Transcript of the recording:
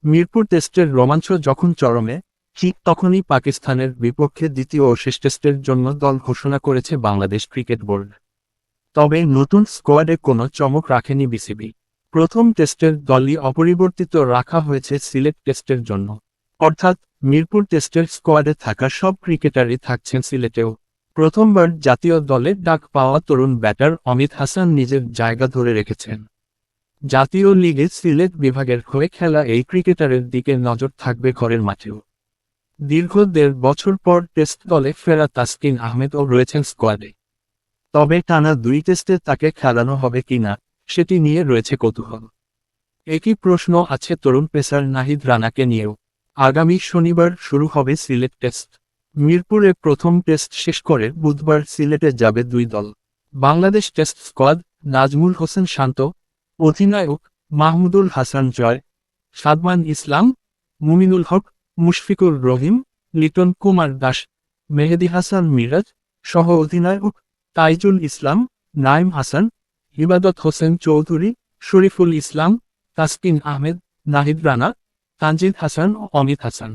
মিরপুর টেস্টের রোমাঞ্চ যখন চরমে, ঠিক তখনই পাকিস্তানের বিপক্ষে দ্বিতীয় ও শেষ টেস্টের জন্য দল ঘোষণা করেছে বাংলাদেশ ক্রিকেট বোর্ড। তবে নতুন স্কোয়াডে কোনো চমক রাখেনি বিসিবি। প্রথম টেস্টের দলই অপরিবর্তিত রাখা হয়েছে সিলেট টেস্টের জন্য। অর্থাৎ মিরপুর টেস্টের স্কোয়াডে থাকা সব ক্রিকেটারই থাকছেন সিলেটেও। প্রথমবার জাতীয় দলে ডাক পাওয়া তরুণ ব্যাটার অমিত হাসান নিজের জায়গা ধরে রেখেছেন। জাতীয় লিগে সিলেট বিভাগের হয়ে খেলা এই ক্রিকেটারের দিকে নজর থাকবে ঘরের মাঠেও। দীর্ঘ ১.৫ বছর পর টেস্ট দলে ফেরা তাসকিন আহমেদও রয়েছেন স্কোয়াডে। তবে টানা ২ টেস্টে তাকে খেলানো হবে কিনা, সেটি নিয়ে রয়েছে কৌতূহল। একই প্রশ্ন আছে তরুণ পেসার নাহিদ রানাকে নিয়েও। আগামী শনিবার শুরু হবে সিলেট টেস্ট। মিরপুরে প্রথম টেস্ট শেষ করে বুধবার সিলেটে যাবে দুই দল। বাংলাদেশ টেস্ট স্কোয়াড: নাজমুল হোসেন শান্ত, অধিনায়ক মাহমুদুল হাসান জয়, সাদমান ইসলাম, মুমিনুল হক, মুশফিকুর রহিম, লিটন কুমার দাস, মেহেদী হাসান মিরাজ, সহ অধিনায়ক তাইজুল ইসলাম, নাইম হাসান, ইবাদত হোসেন চৌধুরী, শরীফুল ইসলাম, তাসকিন আহমেদ, নাহিদ রানা, তানজিদ হাসান ও অমিত হাসান।